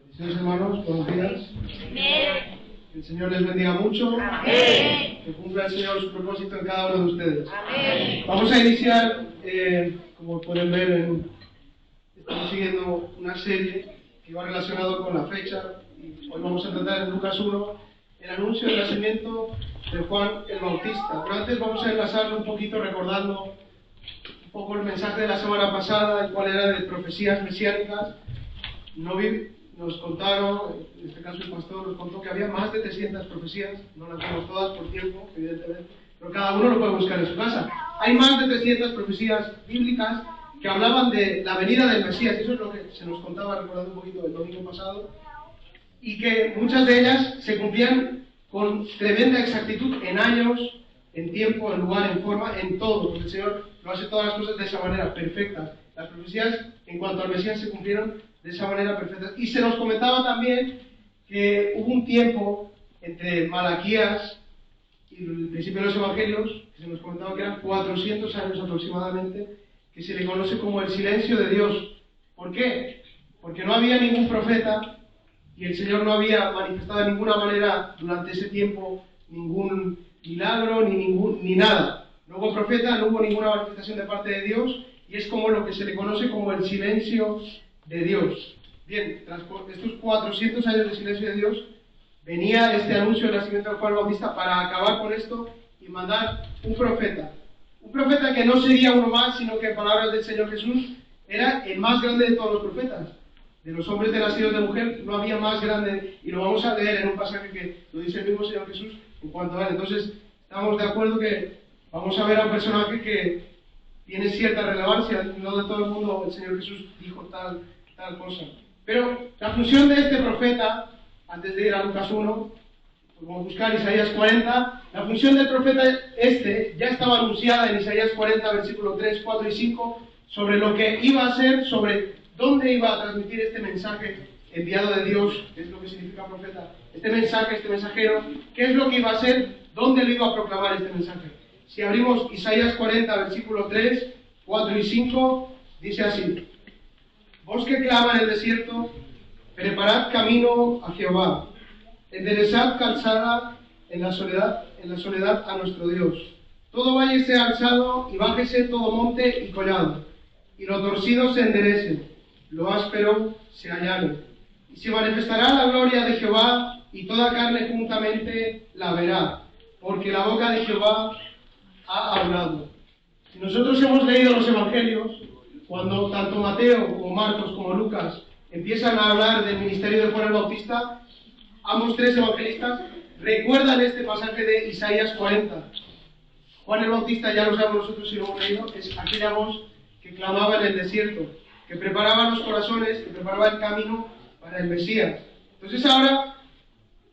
Bendiciones, hermanos, buenos días. Amén. Que el Señor les bendiga mucho. Amén. Que cumpla el Señor su propósito en cada uno de ustedes. Amén. Vamos a iniciar, como pueden ver, estamos siguiendo una serie que va relacionado con la fecha. Y hoy vamos a tratar en Lucas 1 el anuncio del nacimiento de Juan el Bautista. Pero antes vamos a enlazarlo un poquito recordando un poco el mensaje de la semana pasada, el cual era de profecías mesiánicas. Nos contaron, en este caso el pastor nos contó que había más de 300 profecías, no las vemos todas por tiempo, evidentemente, pero cada uno lo puede buscar en su casa. Hay más de 300 profecías bíblicas que hablaban de la venida del Mesías, eso es lo que se nos contaba, recordando un poquito el domingo pasado, y que muchas de ellas se cumplían con tremenda exactitud en años, en tiempo, en lugar, en forma, en todo, porque el Señor lo hace todas las cosas de esa manera, perfectas. Las profecías en cuanto al Mesías se cumplieron de esa manera perfecta. Y se nos comentaba también que hubo un tiempo entre Malaquías y el principio de los Evangelios, que se nos comentaba que eran 400 años aproximadamente, que se le conoce como el silencio de Dios. ¿Por qué? Porque no había ningún profeta y el Señor no había manifestado de ninguna manera durante ese tiempo ningún milagro ni nada. No hubo profeta, no hubo ninguna manifestación de parte de Dios, y es como lo que se le conoce como el silencio de Dios. Bien, tras estos 400 años de silencio de Dios, venía este anuncio del nacimiento de Juan el Bautista para acabar con esto y mandar un profeta. Un profeta que no sería uno más, sino que en palabras del Señor Jesús, era el más grande de todos los profetas. De los hombres nacidos de mujer no había más grande, y lo vamos a leer en un pasaje que lo dice el mismo Señor Jesús en cuanto a él. Entonces, estamos de acuerdo que vamos a ver a un personaje que tiene cierta relevancia, no de todo el mundo el Señor Jesús dijo tal cosa. Pero la función de este profeta, antes de ir a Lucas 1, vamos a buscar Isaías 40, la función del profeta ya estaba anunciada en Isaías 40, versículos 3, 4 y 5, sobre lo que iba a ser, sobre dónde iba a transmitir este mensaje enviado de Dios, que es lo que significa profeta, este mensaje, este mensajero, qué es lo que iba a ser, dónde le iba a proclamar este mensaje. Si abrimos Isaías 40, versículos 3, 4 y 5, dice así: Vos que clama en el desierto, preparad camino a Jehová, enderezad calzada en la soledad a nuestro Dios. Todo valle sea alzado y bájese todo monte y collado, y lo torcido se enderecen, lo áspero se allane. Y se manifestará la gloria de Jehová, y toda carne juntamente la verá, porque la boca de Jehová ha hablado. Si nosotros hemos leído los Evangelios, cuando tanto Mateo como Marcos como Lucas empiezan a hablar del ministerio de Juan el Bautista, ambos tres evangelistas recuerdan este pasaje de Isaías 40. Juan el Bautista, ya lo sabemos nosotros si lo hemos leído, es aquella voz que clamaba en el desierto, que preparaba los corazones, que preparaba el camino para el Mesías. Entonces ahora,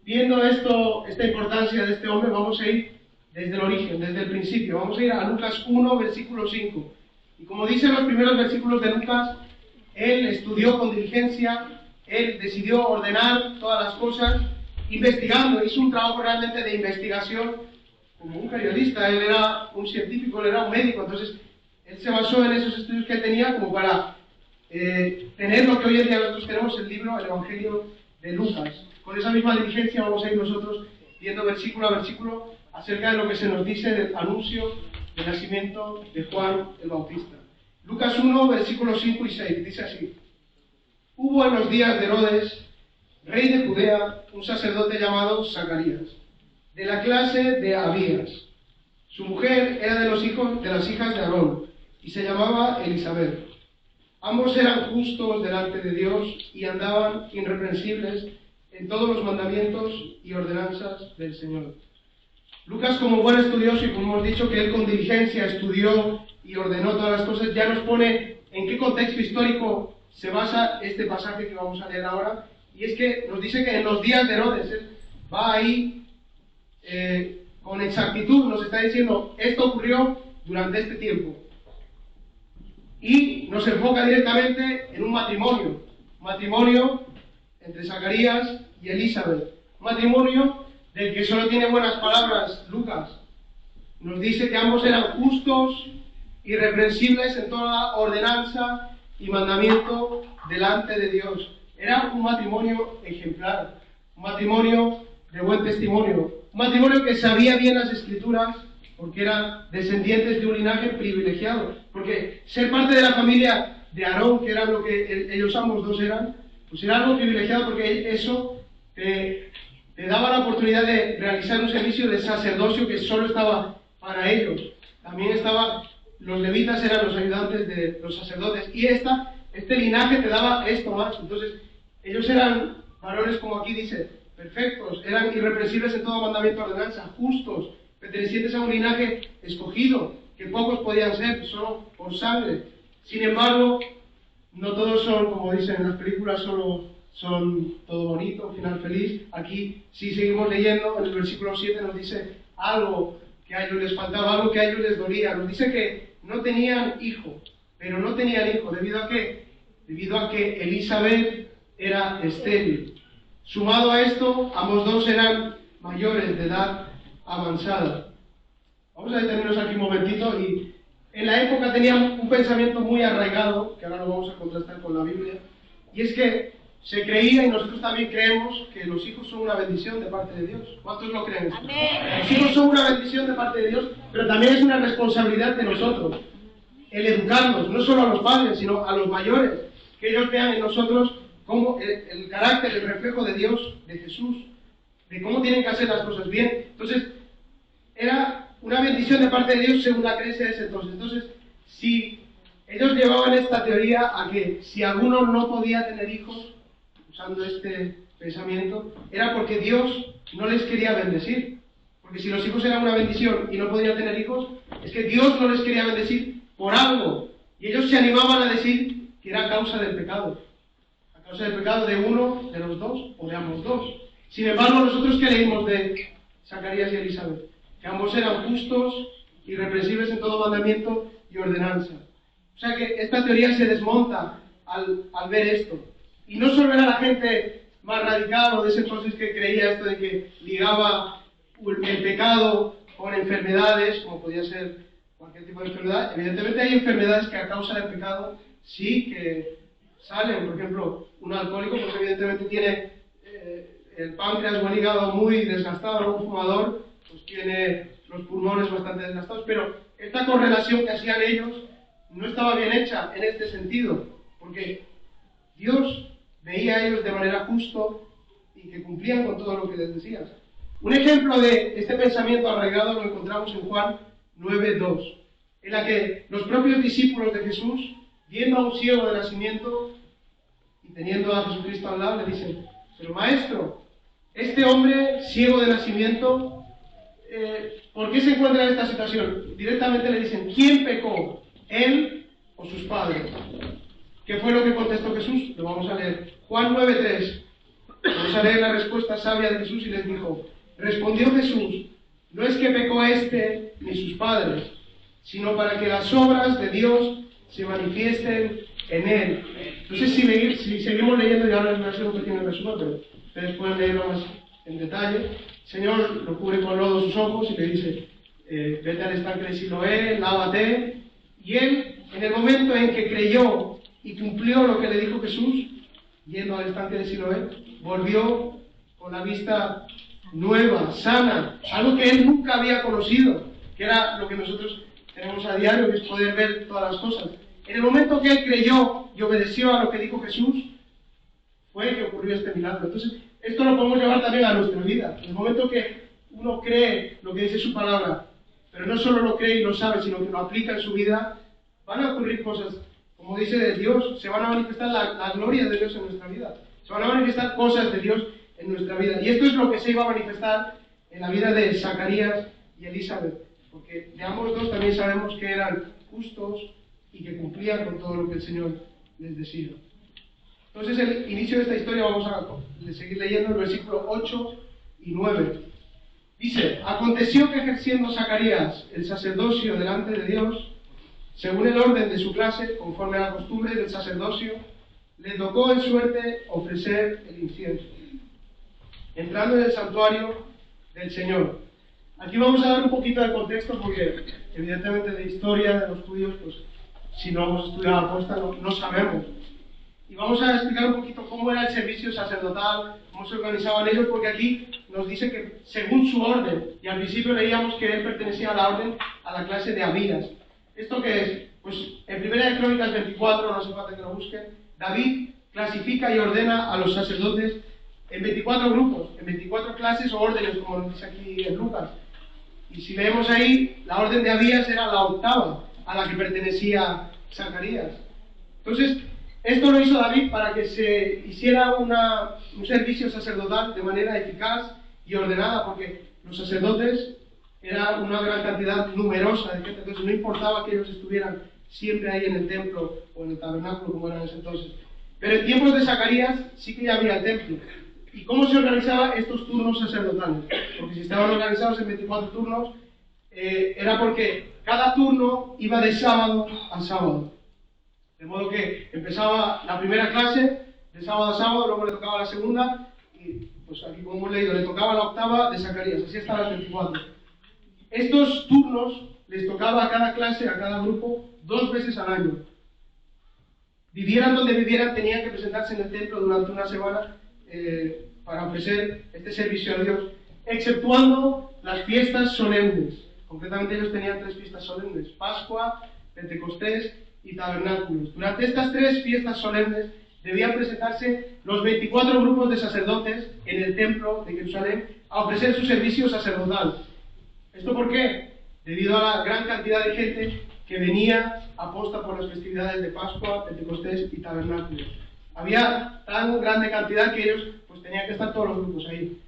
viendo esta importancia de este hombre, vamos a ir desde el origen, desde el principio. Vamos a ir a Lucas 1, versículo 5. Y como dicen los primeros versículos de Lucas, él estudió con diligencia, él decidió ordenar todas las cosas, investigando, hizo un trabajo realmente de investigación, como un periodista. Él era un científico, él era un médico, entonces él se basó en esos estudios que él tenía como para tener lo que hoy en día nosotros tenemos, el libro, el Evangelio de Lucas. Con esa misma diligencia vamos a ir nosotros viendo versículo a versículo acerca de lo que se nos dice del anuncio del nacimiento de Juan el Bautista. Lucas 1, versículos 5 y 6, dice así: Hubo en los días de Herodes, rey de Judea, un sacerdote llamado Zacarías, de la clase de Abías. Su mujer era de las hijas de Aarón, y se llamaba Elisabet. Ambos eran justos delante de Dios y andaban irreprensibles en todos los mandamientos y ordenanzas del Señor. Lucas, como buen estudioso, y como hemos dicho que él con diligencia estudió y ordenó todas las cosas, ya nos pone en qué contexto histórico se basa este pasaje que vamos a leer ahora. Y es que nos dice que en los días de Herodes, él va ahí con exactitud, nos está diciendo, esto ocurrió durante este tiempo. Y nos enfoca directamente en un matrimonio entre Zacarías y Elisabet, un matrimonio del que solo tiene buenas palabras Lucas. Nos dice que ambos eran justos, irreprensibles en toda ordenanza y mandamiento delante de Dios. Era un matrimonio ejemplar, un matrimonio de buen testimonio, un matrimonio que sabía bien las Escrituras porque eran descendientes de un linaje privilegiado, porque ser parte de la familia de Aarón, que era lo que ellos ambos dos eran, pues era algo privilegiado porque eso te daba la oportunidad de realizar un servicio de sacerdocio que solo estaba para ellos. También los levitas eran los ayudantes de los sacerdotes, y este linaje te daba esto más. Entonces, ellos eran varones, como aquí dice, perfectos, eran irreprensibles en todo mandamiento de ordenanza, justos, pertenecientes a un linaje escogido, que pocos podían ser, solo por sangre. Sin embargo, no todos son, como dicen en las películas, solo son todo bonito, final feliz. Aquí, si seguimos leyendo, en el versículo 7 nos dice algo que a ellos les faltaba, algo que a ellos les dolía. Nos dice que no tenían hijo, pero no tenían hijo, ¿debido a qué? Debido a que Elizabeth era estéril. Sumado a esto, ambos dos eran mayores de edad avanzada. Vamos a detenernos aquí un momentito. Y en la época tenían un pensamiento muy arraigado, que ahora lo vamos a contrastar con la Biblia, y es que se creía, y nosotros también creemos, que los hijos son una bendición de parte de Dios. ¿Cuántos lo creen? Amén. Los hijos son una bendición de parte de Dios, pero también es una responsabilidad de nosotros el educarlos, no solo a los padres, sino a los mayores, que ellos vean en nosotros como el carácter, el reflejo de Dios, de Jesús, de cómo tienen que hacer las cosas bien. Entonces, era una bendición de parte de Dios según la creencia de ese entonces. Entonces, si ellos llevaban esta teoría a que si alguno no podía tener hijos, usando este pensamiento, era porque Dios no les quería bendecir. Porque si los hijos eran una bendición y no podían tener hijos, es que Dios no les quería bendecir por algo. Y ellos se animaban a decir que era a causa del pecado. A causa del pecado de uno, de los dos o de ambos dos. Sin embargo, nosotros que leímos de Zacarías y Elizabeth, que ambos eran justos, irreprensibles en todo mandamiento y ordenanza. O sea que esta teoría se desmonta al ver esto. Y no solo era la gente más radical o de ese entonces que creía esto de que ligaba el pecado con enfermedades, como podía ser cualquier tipo de enfermedad. Evidentemente hay enfermedades que a causa del pecado sí que salen. Por ejemplo, un alcohólico pues evidentemente tiene el páncreas o el hígado muy desgastado, ¿no? Un fumador pues tiene los pulmones bastante desgastados, pero esta correlación que hacían ellos no estaba bien hecha en este sentido, porque Dios veía a ellos de manera justa y que cumplían con todo lo que les decía. Un ejemplo de este pensamiento arraigado lo encontramos en Juan 9:2, en la que los propios discípulos de Jesús, viendo a un ciego de nacimiento y teniendo a Jesucristo al lado, le dicen: pero maestro, este hombre ciego de nacimiento, ¿por qué se encuentra en esta situación? Directamente le dicen: ¿quién pecó, él o sus padres? ¿Qué fue lo que contestó Jesús? Lo vamos a leer. Juan 9:3. Vamos a leer la respuesta sabia de Jesús y les dijo: respondió Jesús: no es que pecó este ni sus padres, sino para que las obras de Dios se manifiesten en él. Entonces, si seguimos leyendo, y ahora les voy a hacer un pequeño resumen, pero ustedes pueden leerlo más en detalle. El Señor lo cubre con lodo sus ojos y le dice: vete al estanque de Siloé, lávate. Y él, en el momento en que creyó y cumplió lo que le dijo Jesús, yendo al estanque de Siloé, volvió con la vista nueva, sana, algo que él nunca había conocido, que era lo que nosotros tenemos a diario, que es poder ver todas las cosas. En el momento que él creyó y obedeció a lo que dijo Jesús, fue que ocurrió este milagro. Entonces, esto lo podemos llevar también a nuestra vida. En el momento que uno cree lo que dice su palabra, pero no solo lo cree y lo sabe, sino que lo aplica en su vida, van a ocurrir cosas, como dice de Dios, se van a manifestar la gloria de Dios en nuestra vida. Se van a manifestar cosas de Dios en nuestra vida. Y esto es lo que se iba a manifestar en la vida de Zacarías y Elizabeth, porque de ambos dos también sabemos que eran justos y que cumplían con todo lo que el Señor les decía. Entonces, el inicio de esta historia vamos a seguir leyendo el versículo 8 y 9. Dice: aconteció que ejerciendo Zacarías el sacerdocio delante de Dios, según el orden de su clase, conforme a la costumbre del sacerdocio, le tocó en suerte ofrecer el incienso, entrando en el santuario del Señor. Aquí vamos a dar un poquito de contexto porque, evidentemente, de historia de los judíos, pues, si no hemos estudiado aposta, no sabemos. y vamos a explicar un poquito cómo era el servicio sacerdotal, cómo se organizaban ellos, porque aquí nos dice que según su orden, y al principio leíamos que él pertenecía a la orden, a la clase de Abías. ¿Esto qué es? Pues en 1 Crónicas 24, no hace falta que lo busquen, David clasifica y ordena a los sacerdotes en 24 grupos, en 24 clases o órdenes, como nos dice aquí en Lucas. Y si leemos ahí, la orden de Abías era la octava, a la que pertenecía Zacarías. Entonces, esto lo hizo David para que se hiciera un servicio sacerdotal de manera eficaz y ordenada, porque los sacerdotes era una gran cantidad numerosa de gente, entonces no importaba que ellos estuvieran siempre ahí en el templo o en el tabernáculo como era en ese entonces. Pero en tiempos de Zacarías sí que ya había templo. ¿Y cómo se organizaban estos turnos sacerdotales? Porque si estaban organizados en 24 turnos, era porque cada turno iba de sábado a sábado. De modo que empezaba la primera clase de sábado a sábado, luego le tocaba la segunda, y pues aquí como hemos leído, le tocaba la octava de Zacarías, así hasta las 24. Estos turnos les tocaba a cada clase, a cada grupo, 2 veces al año. Vivieran donde vivieran, tenían que presentarse en el templo durante una semana para ofrecer este servicio a Dios, exceptuando las fiestas solemnes. Concretamente ellos tenían 3 fiestas solemnes: Pascua, Pentecostés y Tabernáculos. Durante estas 3 fiestas solemnes debían presentarse los 24 grupos de sacerdotes en el templo de Jerusalén a ofrecer su servicio sacerdotal. ¿Esto por qué? Debido a la gran cantidad de gente que venía aposta por las festividades de Pascua, Pentecostés y Tabernáculos. Había tan grande cantidad que ellos pues tenían que estar todos los grupos ahí.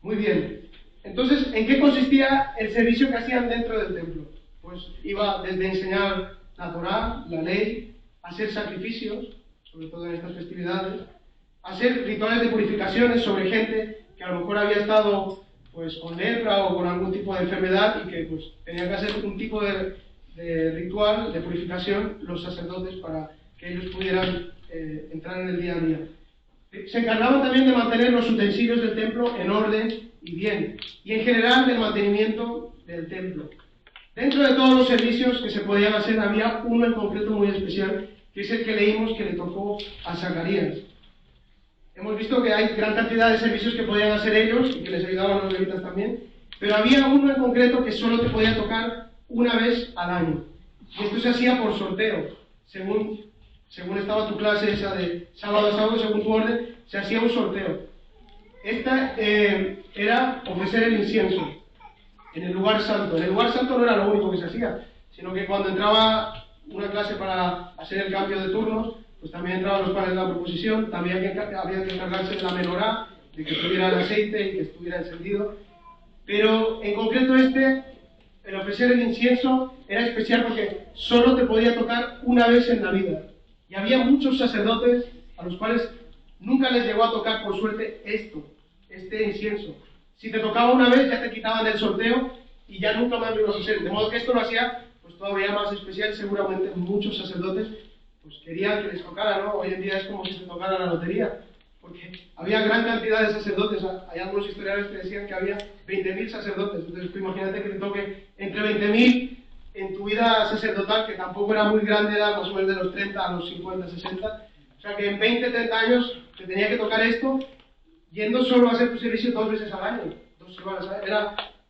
Muy bien. Entonces, ¿en qué consistía el servicio que hacían dentro del templo? Pues iba desde enseñar la Torá, la ley, hacer sacrificios, sobre todo en estas festividades, hacer rituales de purificaciones sobre gente que a lo mejor había estado pues con lepra o con algún tipo de enfermedad y que pues tenían que hacer un tipo de ritual de purificación los sacerdotes para que ellos pudieran entrar en el día a día. Se encargaban también de mantener los utensilios del templo en orden y bien, y en general del mantenimiento del templo. Dentro de todos los servicios que se podían hacer había uno en concreto muy especial, que es el que leímos que le tocó a Zacarías. Hemos visto que hay gran cantidad de servicios que podían hacer ellos y que les ayudaban los levitas también, pero había uno en concreto que solo te podía tocar una vez al año. Y esto se hacía por sorteo. Según estaba tu clase esa de sábado a sábado, según tu orden, se hacía un sorteo. Esta era ofrecer el incienso en el lugar santo. En el lugar santo no era lo único que se hacía, sino que cuando entraba una clase para hacer el cambio de turnos, pues también entraban los panes de la proposición, también había que encargarse de la menorá, de que tuviera el aceite y que estuviera encendido. Pero en concreto el ofrecer el incienso era especial porque solo te podía tocar una vez en la vida. Y había muchos sacerdotes a los cuales nunca les llegó a tocar por suerte este incienso. Si te tocaba una vez ya te quitaban el sorteo y ya nunca más lo ibas a hacer. De modo que esto lo hacía pues todavía más especial. Seguramente muchos sacerdotes pues querían que les tocara, ¿no? Hoy en día es como si te tocara la lotería, porque había gran cantidad de sacerdotes. Hay algunos historiadores que decían que había 20.000 sacerdotes. Entonces tú imagínate que te toque entre 20.000 en tu vida sacerdotal, que tampoco era muy grande, era más o menos de los 30 a los 50, 60. O sea que en 20, 30 años te tenía que tocar esto, yendo solo a hacer tu servicio 2 veces al año, 2 semanas.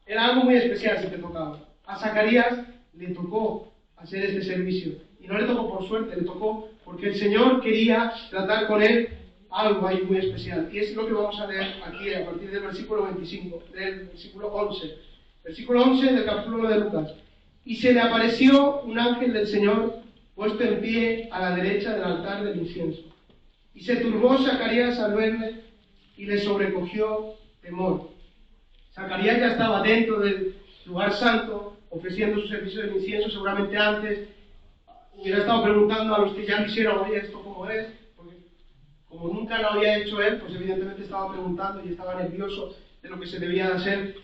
Era algo muy especial si te tocaba. A Zacarías le tocó hacer este servicio. Y no le tocó por suerte, le tocó porque el Señor quería tratar con él algo ahí muy especial. Y es lo que vamos a leer aquí a partir del versículo 25, del versículo 11. Versículo 11 del capítulo 1 de Lucas. Y se le apareció un ángel del Señor puesto en pie a la derecha del altar del incienso. Y se turbó Zacarías al verle y le sobrecogió temor. Zacarías ya estaba dentro del lugar santo, ofreciendo su servicio del incienso. Seguramente antes hubiera estado preguntando a los que ya lo hicieron: oye, ¿esto cómo es? Porque como nunca lo había hecho él, pues evidentemente estaba preguntando y estaba nervioso de lo que se debía de hacer.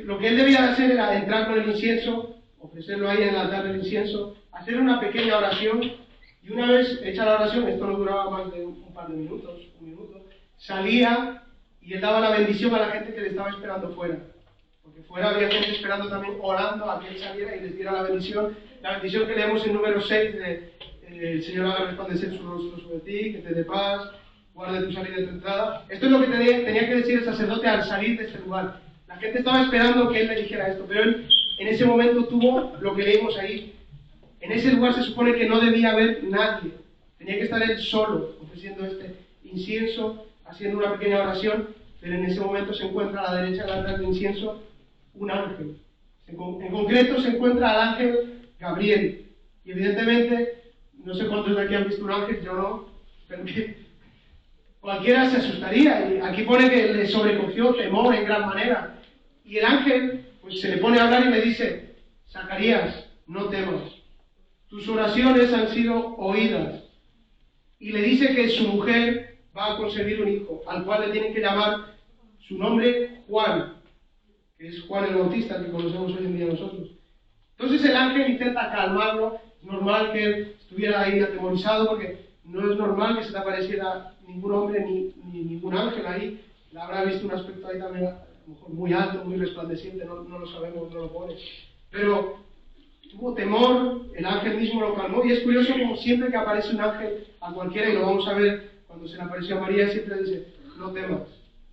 Lo que él debía de hacer era entrar con el incienso, ofrecerlo ahí en el altar del incienso, hacer una pequeña oración, y una vez hecha la oración, esto no duraba más de un par de minutos, un minuto, salía y él daba la bendición a la gente que le estaba esperando fuera. Porque fuera había gente esperando también, orando a que él saliera y les diera la bendición que leemos en número 6 de el Señor haga resplandecer su rostro sobre ti, que te dé paz, guarde tu salida y tu entrada. Esto es lo que tenía que decir el sacerdote al salir de este lugar. La gente estaba esperando que él le dijera esto, pero él en ese momento tuvo lo que leímos ahí. En ese lugar se supone que no debía haber nadie. Tenía que estar él solo, ofreciendo este incienso, haciendo una pequeña oración, pero en ese momento se encuentra a la derecha del altar de incienso un ángel. En concreto se encuentra al ángel Gabriel. Y evidentemente, no sé cuántos de aquí han visto un ángel, yo no, pero que cualquiera se asustaría. Y aquí pone que le sobrecogió temor en gran manera. Y el ángel pues se le pone a hablar y le dice: Zacarías, no temas, tus oraciones han sido oídas. Y le dice que su mujer va a concebir un hijo, al cual le tienen que llamar su nombre Juan, que es Juan el Bautista, que conocemos hoy en día nosotros. Entonces el ángel intenta calmarlo. Es normal que él estuviera ahí atemorizado, porque no es normal que se te apareciera ningún hombre ni ningún ángel ahí. Le habrá visto un aspecto ahí también, a lo mejor muy alto, muy resplandeciente, no lo sabemos, no lo pone. Pero tuvo temor, el ángel mismo lo calmó, y es curioso como siempre que aparece un ángel a cualquiera, y lo vamos a ver cuando se le apareció a María, siempre dice: no temas.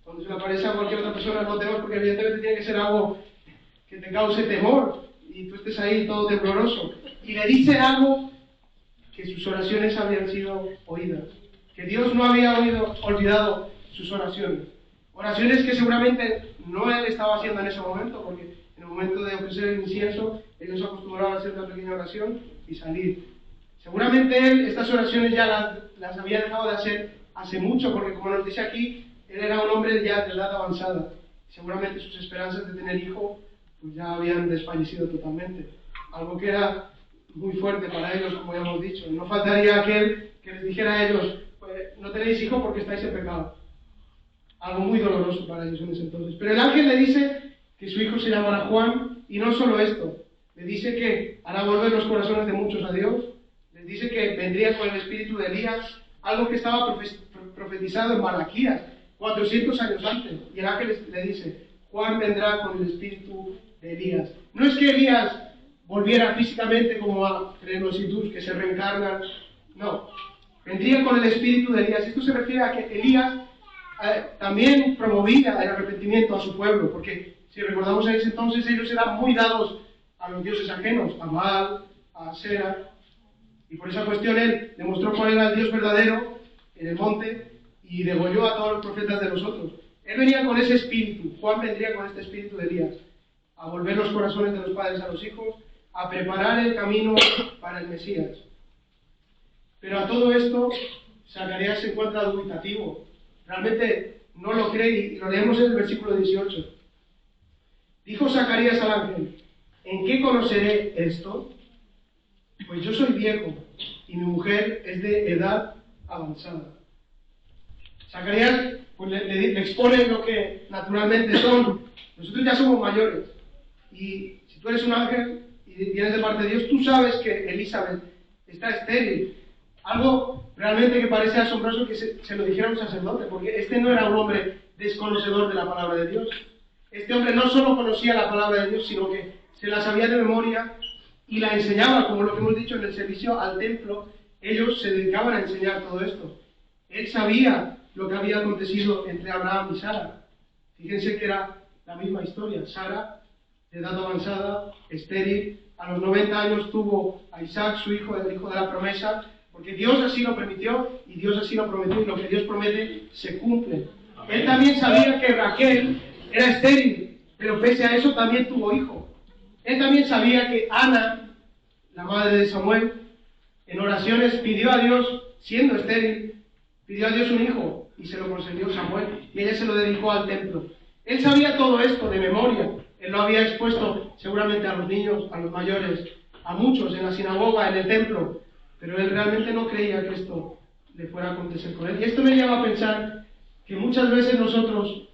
Cuando se le aparece a cualquier otra persona, no temas, porque evidentemente tiene que ser algo que te cause temor, y tú estés ahí todo tembloroso. Y le dice algo: que sus oraciones habían sido oídas, que Dios no había olvidado sus oraciones. Oraciones que seguramente no él estaba haciendo en ese momento, porque en el momento de ofrecer el incienso, ellos acostumbraban a hacer una pequeña oración y salir. Seguramente él estas oraciones ya las había dejado de hacer hace mucho, porque como nos dice aquí, él era un hombre ya de edad avanzada. Seguramente sus esperanzas de tener hijo pues ya habían desfallecido totalmente. Algo que era muy fuerte para ellos, como ya hemos dicho. No faltaría aquel que les dijera a ellos: pues, no tenéis hijo porque estáis en pecado. Algo muy doloroso para ellos en ese entonces. Pero el ángel le dice que su hijo se llamará Juan, y no solo esto, le dice que hará volver los corazones de muchos a Dios, les dice que vendría con el espíritu de Elías, algo que estaba profetizado en Malaquías 400 años antes. Y el ángel le dice: Juan vendrá con el espíritu de Elías. No es que Elías volviera físicamente como a creer los hindús, que se reencarnan, no, vendría con el espíritu de Elías. Esto se refiere a que Elías también promovía el arrepentimiento a su pueblo, porque si recordamos en ese entonces ellos eran muy dados a los dioses ajenos, a Baal, a Asera, y por esa cuestión él demostró cuál era el Dios verdadero en el monte y degolló a todos los profetas de los otros. Él venía con ese espíritu, Juan vendría con este espíritu de Elías, a volver los corazones de los padres a los hijos, a preparar el camino para el Mesías. Pero a todo esto, Zacarías se encuentra dubitativo. Realmente no lo cree, y lo leemos en el versículo 18. Dijo Zacarías al ángel: ¿en qué conoceré esto? Pues yo soy viejo y mi mujer es de edad avanzada. Zacarías pues, le expone lo que naturalmente son. Nosotros ya somos mayores, y si tú eres un ángel y vienes de parte de Dios, tú sabes que Elizabeth está estéril. Algo realmente que parece asombroso que se lo dijera a un sacerdote, porque este no era un hombre desconocedor de la palabra de Dios. Este hombre no solo conocía la palabra de Dios, sino que se la sabía de memoria y la enseñaba, como lo que hemos dicho en el servicio al templo. Ellos se dedicaban a enseñar todo esto. Él sabía lo que había acontecido entre Abraham y Sara. Fíjense que era la misma historia. Sara, de edad avanzada, estéril, a los 90 años tuvo a Isaac, su hijo, el hijo de la promesa, porque Dios así lo permitió y Dios así lo prometió, y lo que Dios promete se cumple. Amén. Él también sabía que Raquel era estéril, pero pese a eso también tuvo hijo. Él también sabía que Ana, la madre de Samuel, en oraciones pidió a Dios, siendo estéril, pidió a Dios un hijo y se lo concedió Samuel, y ella se lo dedicó al templo. Él sabía todo esto de memoria. Él lo había expuesto seguramente a los niños, a los mayores, a muchos en la sinagoga, en el templo, pero él realmente no creía que esto le fuera a acontecer con él. Y esto me lleva a pensar que muchas veces nosotros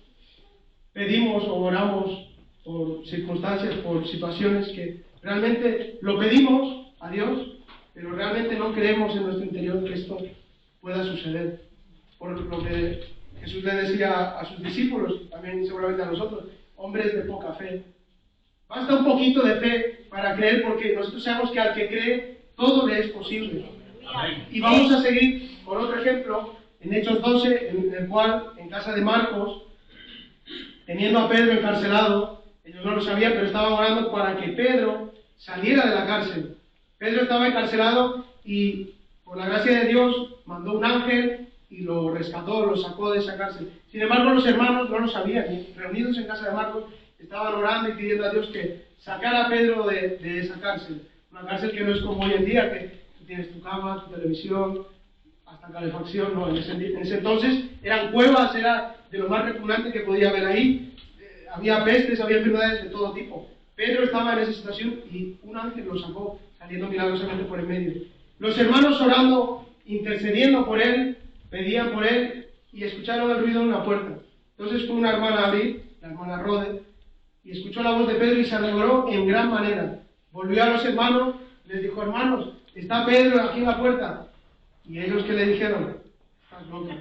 pedimos o oramos por circunstancias, por situaciones que realmente lo pedimos a Dios, pero realmente no creemos en nuestro interior que esto pueda suceder. Por lo que Jesús le decía a sus discípulos, también seguramente a nosotros: hombres de poca fe. Basta un poquito de fe para creer, porque nosotros sabemos que al que cree todo le es posible. Y vamos a seguir con otro ejemplo en Hechos 12, en el cual, en casa de Marcos, teniendo a Pedro encarcelado, ellos no lo sabían, pero estaban orando para que Pedro saliera de la cárcel. Pedro estaba encarcelado y, por la gracia de Dios, mandó un ángel y lo rescató, lo sacó de esa cárcel. Sin embargo, los hermanos no lo sabían, y reunidos en casa de Marcos, estaban orando y pidiendo a Dios que sacara a Pedro de esa cárcel. Una cárcel que no es como hoy en día, que tú tienes tu cama, tu televisión, hasta calefacción, no. En ese entonces eran cuevas, era de lo más repugnante que podía haber ahí. Había pestes, había enfermedades de todo tipo. Pedro estaba en esa situación y un ángel lo sacó, saliendo milagrosamente por el medio. Los hermanos orando, intercediendo por él, pedían por él y escucharon el ruido de una puerta. Entonces fue una hermana a abrir, la hermana Rode, y escuchó la voz de Pedro y se alegró en gran manera. Volvió a los hermanos, les dijo: hermanos, está Pedro aquí en la puerta. Y ellos, ¿qué le dijeron? Estás loca,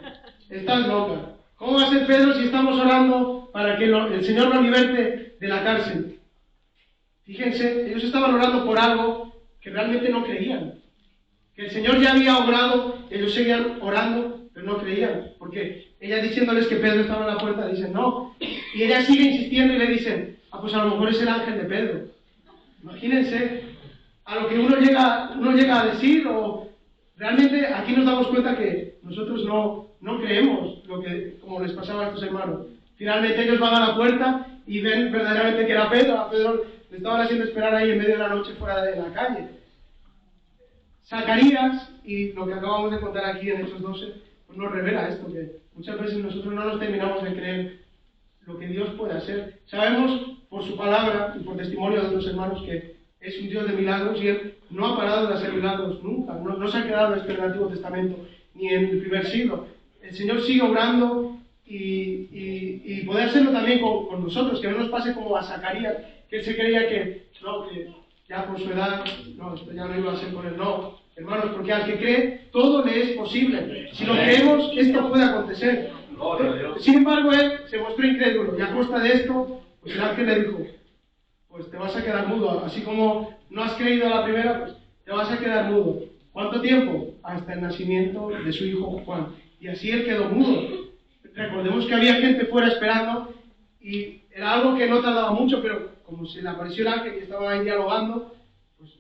estás loca. ¿Cómo va a ser Pedro si estamos orando para que el Señor lo liberte de la cárcel? Fíjense, ellos estaban orando por algo que realmente no creían. Que el Señor ya había obrado, ellos seguían orando, pero no creían. Porque ella diciéndoles que Pedro estaba en la puerta, dicen no. Y ella sigue insistiendo y le dicen: pues a lo mejor es el ángel de Pedro. Imagínense a lo que uno llega a decir, o realmente aquí nos damos cuenta que nosotros no creemos lo que, como les pasaba a estos hermanos. Finalmente ellos van a la puerta y ven verdaderamente que era Pedro. A Pedro le estaban haciendo esperar ahí en medio de la noche fuera de la calle. Zacarías, y lo que acabamos de contar aquí en Hechos 12, pues nos revela esto, que muchas veces nosotros no nos terminamos de creer lo que Dios puede hacer. Sabemos por su palabra y por testimonio de otros hermanos que es un Dios de milagros y Él no ha parado de hacer milagros nunca, no se ha quedado en el Antiguo Testamento ni en el primer siglo. El Señor sigue obrando y puede hacerlo también con nosotros, que no nos pase como a Zacarías, que él se creía que ya por su edad, esto ya no iba a ser con él. No, hermanos, porque al que cree, todo le es posible. Si lo creemos, esto puede acontecer. Sin embargo, él se mostró incrédulo y a costa de esto, pues el ángel le dijo: pues te vas a quedar mudo, así como no has creído a la primera, pues te vas a quedar mudo. ¿Cuánto tiempo? Hasta el nacimiento de su hijo Juan. Y así él quedó mudo. Recordemos que había gente fuera esperando y era algo que no tardaba mucho, pero como se le apareció el ángel y estaban ahí dialogando, pues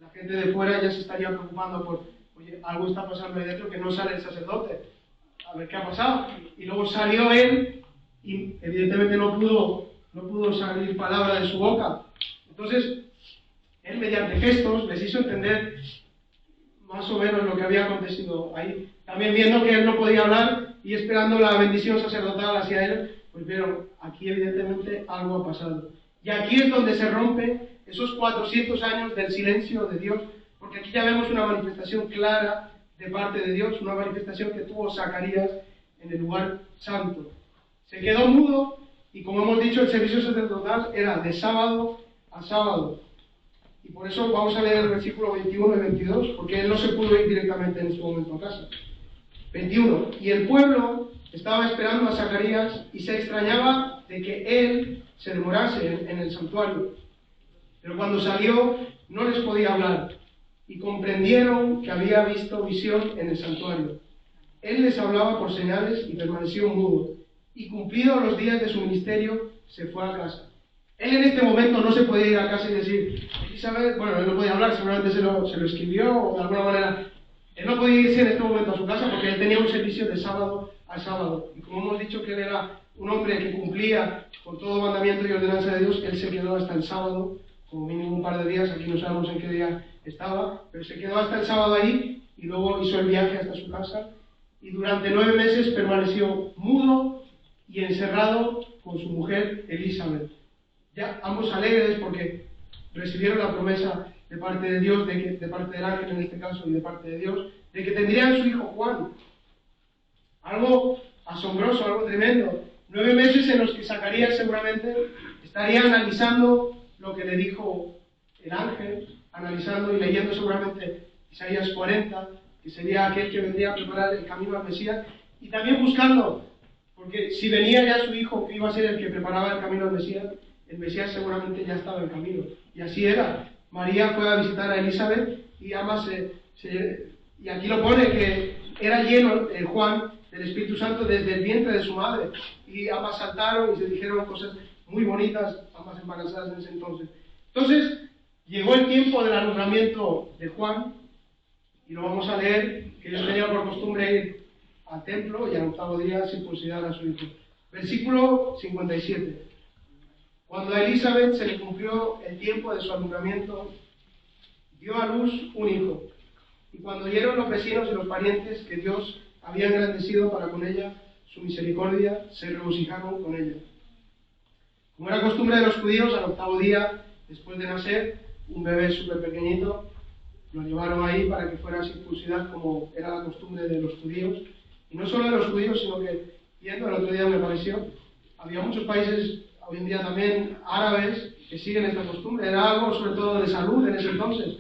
la gente de fuera ya se estaría preocupando por: oye, algo está pasando ahí dentro, que no sale el sacerdote, a ver qué ha pasado. Y luego salió él y evidentemente no pudo salir palabra de su boca. Entonces, él mediante gestos les hizo entender más o menos lo que había acontecido ahí. También viendo que él no podía hablar y esperando la bendición sacerdotal hacia él, pues vieron, aquí evidentemente algo ha pasado. Y aquí es donde se rompe esos 400 años del silencio de Dios, porque aquí ya vemos una manifestación clara de parte de Dios, una manifestación que tuvo Zacarías en el lugar santo. Se quedó mudo y, como hemos dicho, el servicio sacerdotal era de sábado a sábado. Y por eso vamos a leer el versículo 21 y 22, porque él no se pudo ir directamente en ese momento a casa. 21. Y el pueblo estaba esperando a Zacarías y se extrañaba de que él se demorase en el santuario. Pero cuando salió no les podía hablar y comprendieron que había visto visión en el santuario. Él les hablaba por señales y permaneció mudo. Y cumplidos los días de su ministerio, se fue a casa. Él en este momento no se podía ir a casa y decir: Elizabeth, bueno, él no podía hablar, seguramente se lo escribió o de alguna manera. Él no podía irse en este momento a su casa porque él tenía un servicio de sábado a sábado. Y como hemos dicho que él era un hombre que cumplía con todo mandamiento y ordenanza de Dios, él se quedó hasta el sábado, como mínimo un par de días, aquí no sabemos en qué día estaba, pero se quedó hasta el sábado ahí y luego hizo el viaje hasta su casa. Y durante 9 meses permaneció mudo y encerrado con su mujer Elizabeth. Ya ambos alegres porque recibieron la promesa de parte de Dios, de parte del ángel en este caso y de parte de Dios, de que tendrían su hijo Juan. Algo asombroso, algo tremendo. 9 meses en los que Zacarías seguramente estaría analizando lo que le dijo el ángel, analizando y leyendo seguramente Isaías 40, que sería aquel que vendría a preparar el camino al Mesías, y también buscando, porque si venía ya su hijo que iba a ser el que preparaba el camino al Mesías, el Mesías seguramente ya estaba en camino. Y así era. María fue a visitar a Elizabeth y ambas se Y aquí lo pone que era lleno Juan del Espíritu Santo desde el vientre de su madre. Y ambas saltaron y se dijeron cosas muy bonitas, ambas embarazadas en ese entonces. Entonces, llegó el tiempo del alumbramiento de Juan, y lo vamos a leer, que ellos tenían por costumbre ir al templo y al octavo día circuncidar a su hijo. Versículo 57. Cuando a Elizabeth se le cumplió el tiempo de su alumbramiento, dio a luz un hijo. Y cuando oyeron los vecinos y los parientes que Dios había engrandecido para con ella su misericordia, se regocijaron con ella. Como era costumbre de los judíos, al octavo día, después de nacer, un bebé súper pequeñito, lo llevaron ahí para que fuera a circuncidar, como era la costumbre de los judíos. Y no solo de los judíos, sino que, viendo el otro día me pareció, había muchos países, hoy en día también árabes, que siguen esta costumbre. Era algo sobre todo de salud en ese entonces,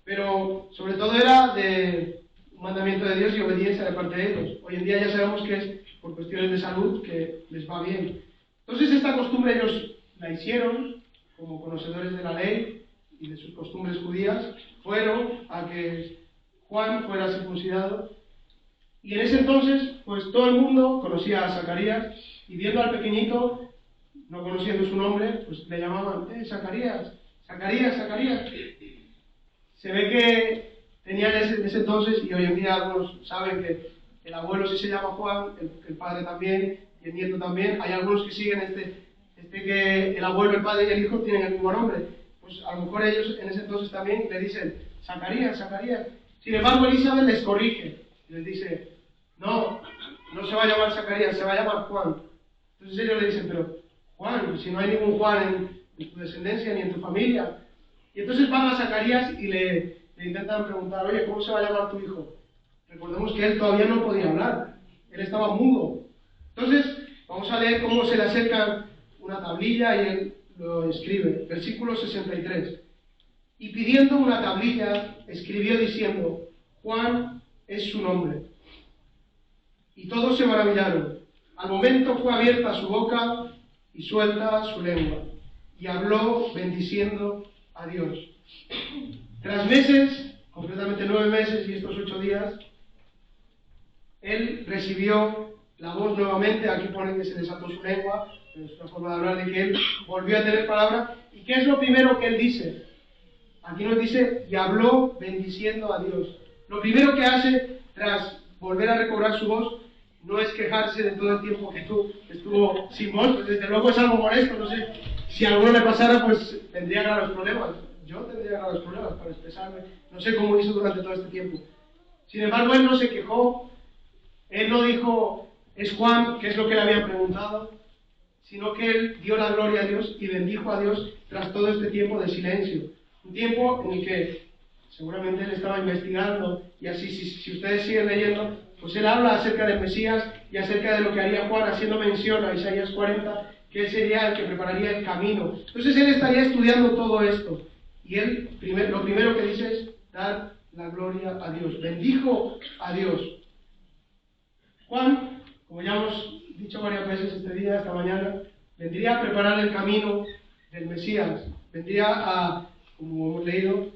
pero sobre todo era de un mandamiento de Dios y obediencia de parte de ellos. Hoy en día ya sabemos que es por cuestiones de salud que les va bien. Entonces esta costumbre ellos la hicieron como conocedores de la ley y de sus costumbres judías, fueron a que Juan fuera circuncidado. Y en ese entonces, pues todo el mundo conocía a Zacarías, y viendo al pequeñito, no conociendo su nombre, pues le llamaban, Zacarías, Zacarías, Zacarías. Se ve que tenían ese entonces, y hoy en día algunos saben que el abuelo sí se llama Juan, el padre también, y el nieto también. Hay algunos que siguen que el abuelo, el padre y el hijo tienen el mismo nombre. Pues a lo mejor ellos en ese entonces también le dicen, Zacarías, Zacarías. Sin embargo, Elizabeth les corrige, les dice, no se va a llamar Zacarías, se va a llamar Juan. Entonces ellos le dicen, pero Juan, si no hay ningún Juan en tu descendencia ni en tu familia. Y entonces van a Zacarías y le intentan preguntar, oye, ¿cómo se va a llamar tu hijo? Recordemos que él todavía no podía hablar, él estaba mudo. Entonces, vamos a leer cómo se le acerca una tablilla y él lo escribe. Versículo 63. Y pidiendo una tablilla, escribió diciendo, Juan es su nombre. Y todos se maravillaron. Al momento fue abierta su boca y suelta su lengua, y habló bendiciendo a Dios. Tras meses, concretamente 9 meses y estos 8 días, él recibió la voz nuevamente. Aquí pone que se desató su lengua, es una forma de hablar de que él volvió a tener palabra. ¿Y qué es lo primero que él dice? Aquí nos dice, y habló bendiciendo a Dios. Lo primero que hace tras volver a recobrar su voz no es quejarse de todo el tiempo que estuvo sin voz, pues desde luego es algo molesto. No sé, si a alguno le pasara, pues tendría graves problemas. Yo tendría graves problemas para expresarme. No sé cómo hizo durante todo este tiempo. Sin embargo, él no se quejó, él no dijo, es Juan, que es lo que le habían preguntado, sino que él dio la gloria a Dios y bendijo a Dios tras todo este tiempo de silencio. Un tiempo en el que seguramente él estaba investigando, y así, si ustedes siguen leyendo, pues él habla acerca del Mesías y acerca de lo que haría Juan, haciendo mención a Isaías 40, que él sería el que prepararía el camino. Entonces él estaría estudiando todo esto, y él lo primero que dice es dar la gloria a Dios. Bendijo a Dios. Juan, como ya hemos dicho varias veces este día, esta mañana, vendría a preparar el camino del Mesías, vendría a, como hemos leído,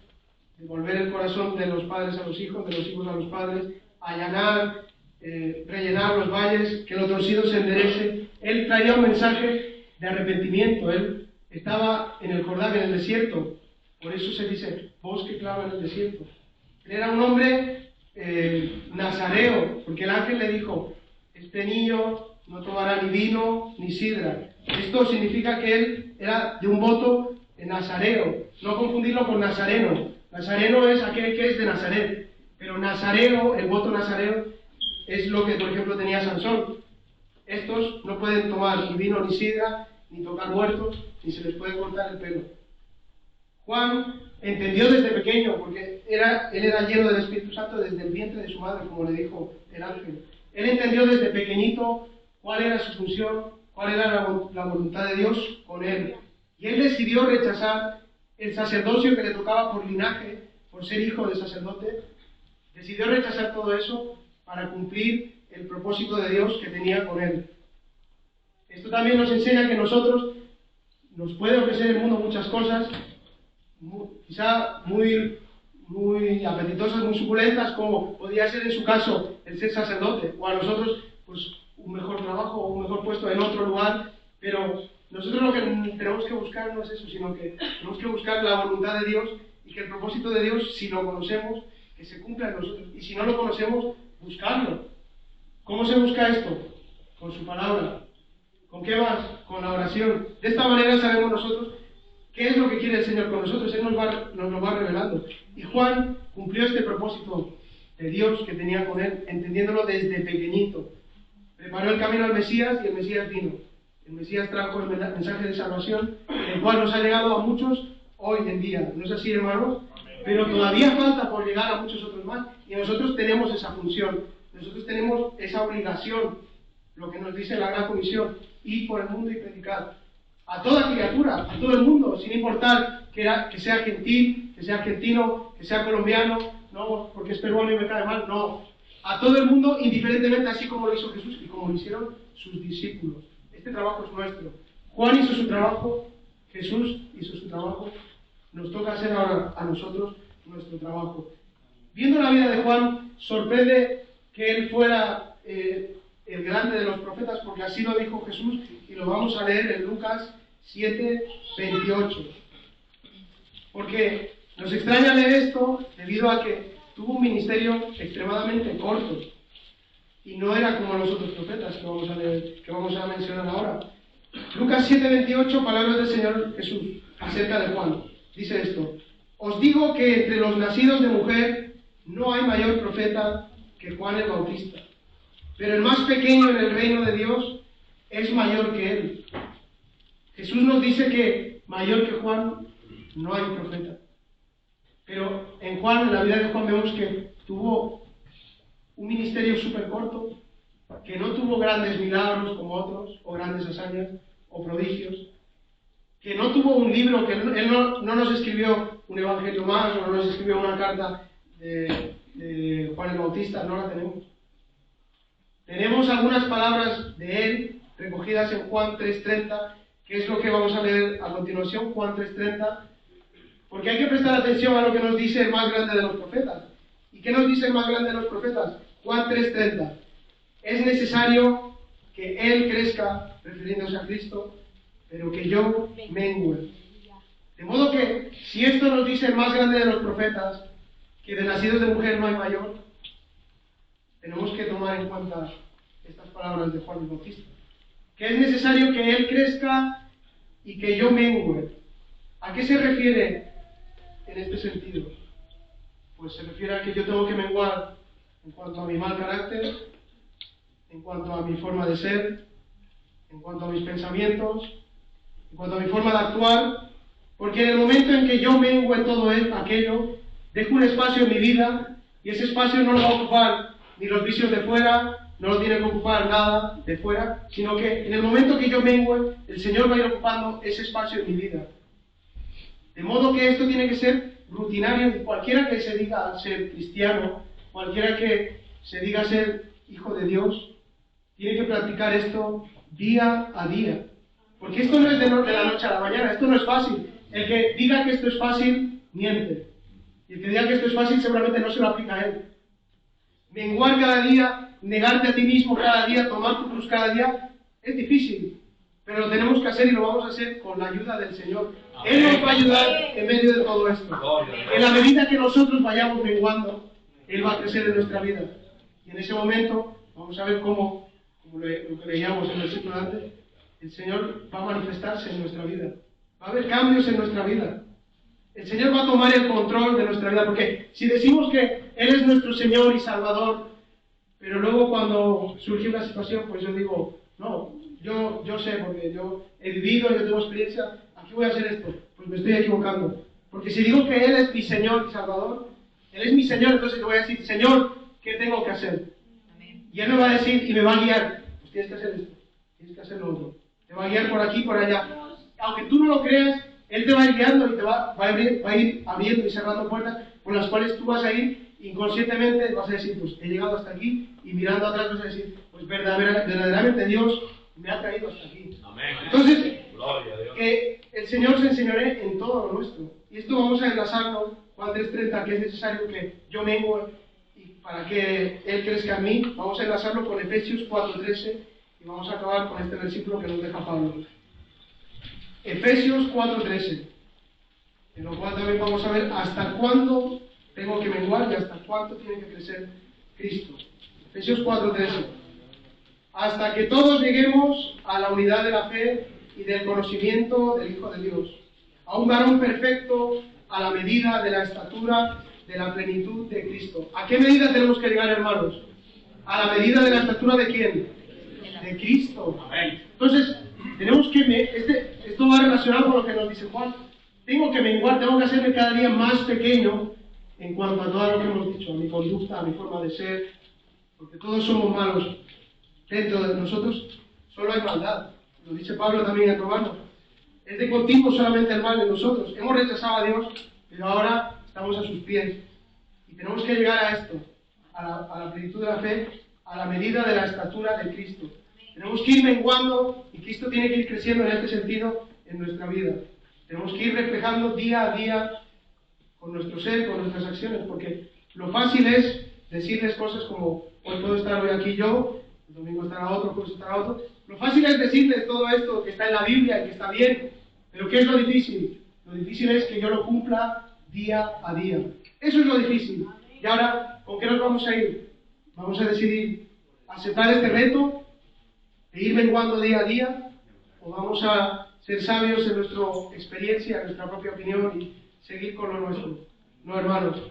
devolver el corazón de los padres a los hijos, de los hijos a los padres, allanar, rellenar los valles, que lo torcido se enderece. Él traía un mensaje de arrepentimiento. Él estaba en el Jordán, en el desierto, por eso se dice bosque claro en el desierto. Él era un hombre nazareo, porque el ángel le dijo, este niño no tomará ni vino ni sidra. Esto significa que él era de un voto nazareo, no confundirlo con nazareno. Nazareno es aquel que es de Nazaret, pero nazareo, el voto nazareo, es lo que, por ejemplo, tenía Sansón. Estos no pueden tomar ni vino ni sidra, ni tocar muertos, ni se les puede cortar el pelo. Juan entendió desde pequeño, porque él era lleno del Espíritu Santo desde el vientre de su madre, como le dijo el ángel. Él entendió desde pequeñito cuál era su función, cuál era la voluntad de Dios con él. Y él decidió rechazar el sacerdocio que le tocaba por linaje, por ser hijo de sacerdote. Decidió rechazar todo eso para cumplir el propósito de Dios que tenía con él. Esto también nos enseña que nosotros nos puede ofrecer el mundo muchas cosas, quizá muy muy apetitosas, muy suculentas, como podría ser en su caso el ser sacerdote, o a nosotros pues un mejor trabajo o un mejor puesto en otro lugar, pero nosotros lo que tenemos que buscar no es eso, sino que tenemos que buscar la voluntad de Dios y que el propósito de Dios, si lo conocemos, que se cumpla en nosotros, y si no lo conocemos, buscarlo. ¿Cómo se busca esto? Con su palabra. ¿Con qué más? Con la oración. De esta manera sabemos nosotros qué es lo que quiere el Señor con nosotros. Él nos lo va revelando. Y Juan cumplió este propósito de Dios que tenía con él, entendiéndolo desde pequeñito. Preparó el camino al Mesías y el Mesías vino. El Mesías trajo el mensaje de salvación, el cual nos ha llegado a muchos hoy en día. ¿No es así, hermanos? Pero todavía falta por llegar a muchos otros más. Y nosotros tenemos esa función. Nosotros tenemos esa obligación, lo que nos dice la Gran Comisión, ir por el mundo y predicar. A toda criatura, a todo el mundo, sin importar que sea gentil, que sea argentino, que sea colombiano, no, porque es peruano y me cae mal, no. A todo el mundo, indiferentemente, así como lo hizo Jesús y como lo hicieron sus discípulos. Este trabajo es nuestro. Juan hizo su trabajo, Jesús hizo su trabajo, nos toca hacer ahora a nosotros nuestro trabajo. Viendo la vida de Juan, sorprende que él fuera el grande de los profetas, porque así lo dijo Jesús, y lo vamos a leer en Lucas 7:28. Porque nos extraña leer esto debido a que tuvo un ministerio extremadamente corto, y no era como los otros profetas que vamos a leer, que vamos a mencionar ahora. Lucas 7:28, palabras del Señor Jesús acerca de Juan. Dice esto: os digo que entre los nacidos de mujer no hay mayor profeta que Juan el Bautista, pero el más pequeño en el reino de Dios es mayor que él. Jesús nos dice que mayor que Juan no hay profeta. Pero en Juan, en la vida de Juan, vemos que tuvo un ministerio súper corto, que no tuvo grandes milagros como otros, o grandes hazañas, o prodigios, que no tuvo un libro, que él no nos escribió un evangelio más, o no nos escribió una carta de Juan el Bautista, no la tenemos. Tenemos algunas palabras de él recogidas en Juan 3:30, que es lo que vamos a leer a continuación, Juan 3:30, porque hay que prestar atención a lo que nos dice el más grande de los profetas. ¿Y qué nos dice el más grande de los profetas? Juan 3:30. Es necesario que él crezca, refiriéndose a Cristo, pero que yo mengüe. De modo que, si esto nos dice el más grande de los profetas, que de nacidos de mujer no hay mayor, tenemos que tomar en cuenta estas palabras de Juan el Bautista. Que es necesario que él crezca y que yo mengüe. ¿A qué se refiere en este sentido? Pues se refiere a que yo tengo que menguar en cuanto a mi mal carácter, en cuanto a mi forma de ser, en cuanto a mis pensamientos, en cuanto a mi forma de actuar, porque en el momento en que yo mengue todo aquello, dejo un espacio en mi vida, y ese espacio no lo va a ocupar ni los vicios de fuera, no lo tiene que ocupar nada de fuera, sino que en el momento que yo mengue, el Señor va a ir ocupando ese espacio en mi vida. De modo que esto tiene que ser rutinario, y cualquiera que se diga ser cristiano, cualquiera que se diga ser hijo de Dios, tiene que practicar esto día a día. Porque esto no es de la noche a la mañana, esto no es fácil. El que diga que esto es fácil, miente. Y el que diga que esto es fácil, seguramente no se lo aplica a él. Menguar cada día, negarte a ti mismo cada día, tomar tu cruz cada día, es difícil. Pero lo tenemos que hacer, y lo vamos a hacer con la ayuda del Señor. Él nos va a ayudar en medio de todo esto. En la medida que nosotros vayamos menguando, Él va a crecer en nuestra vida. Y en ese momento, vamos a ver cómo lo que leíamos en el versículo antes, el Señor va a manifestarse en nuestra vida. Va a haber cambios en nuestra vida. El Señor va a tomar el control de nuestra vida, porque si decimos que Él es nuestro Señor y Salvador, pero luego cuando surge una situación, pues yo digo, no, yo sé, porque yo he vivido, yo tengo experiencia, aquí voy a hacer esto, pues me estoy equivocando. Porque si digo que Él es mi Señor y Salvador, Él es mi Señor, entonces le voy a decir, Señor, ¿qué tengo que hacer? Y Él me va a decir y me va a guiar, pues tienes que hacer esto, tienes que hacer lo otro. Te va a guiar por aquí, por allá. Aunque tú no lo creas, Él te va a ir guiando y te va a ir abriendo y cerrando puertas por las cuales tú vas a ir inconscientemente, vas a decir, pues he llegado hasta aquí, y mirando atrás vas a decir, pues verdaderamente Dios me ha traído hasta aquí. Entonces, Que el Señor se enseñoree en todo lo nuestro. Y esto vamos a enlazarlo, Juan 3:30, que es necesario que yo mengue y para que Él crezca en mí. Vamos a enlazarlo con Efesios 4:13 y vamos a acabar con este versículo que nos deja Pablo. Efesios 4:13, en lo cual también vamos a ver hasta cuándo tengo que menguar y hasta cuánto tiene que crecer Cristo. Efesios 4:13. Hasta que todos lleguemos a la unidad de la fe y del conocimiento del Hijo de Dios, a un varón perfecto, a la medida de la estatura de la plenitud de Cristo. ¿A qué medida tenemos que llegar, hermanos? ¿A la medida de la estatura de quién? De Cristo. Entonces, tenemos que... esto va relacionado con lo que nos dice Juan. Tengo que menguar, tengo que hacerme cada día más pequeño en cuanto a todo lo que hemos dicho, a mi conducta, a mi forma de ser, porque todos somos malos. Dentro de nosotros solo hay maldad. Lo dice Pablo también en Romanos. Es de continuo solamente el mal en nosotros. Hemos rechazado a Dios, pero ahora estamos a sus pies. Y tenemos que llegar a esto, a la plenitud de la fe, a la medida de la estatura de Cristo. Tenemos que ir menguando y Cristo tiene que ir creciendo en este sentido en nuestra vida. Tenemos que ir reflejando día a día con nuestro ser, con nuestras acciones, porque lo fácil es decirles cosas como: hoy puedo estar hoy aquí yo, el domingo estará otro, pues estará otro. Lo fácil es decirles todo esto que está en la Biblia y que está bien, pero ¿qué es lo difícil? Lo difícil es que yo lo cumpla día a día. Eso es lo difícil. Y ahora, ¿con qué nos vamos a ir? Vamos a decidir aceptar este reto de ir menguando día a día, o vamos a ser sabios en nuestra experiencia, en nuestra propia opinión y seguir con lo nuestro. No, hermanos,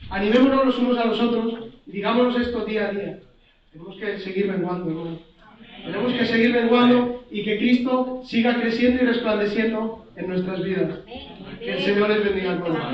animémonos los unos a los otros y digámonos esto día a día. Tenemos que seguir menguando, hermanos. Tenemos que seguir menguando y que Cristo siga creciendo y resplandeciendo en nuestras vidas. Que el Señor les bendiga, hermanos.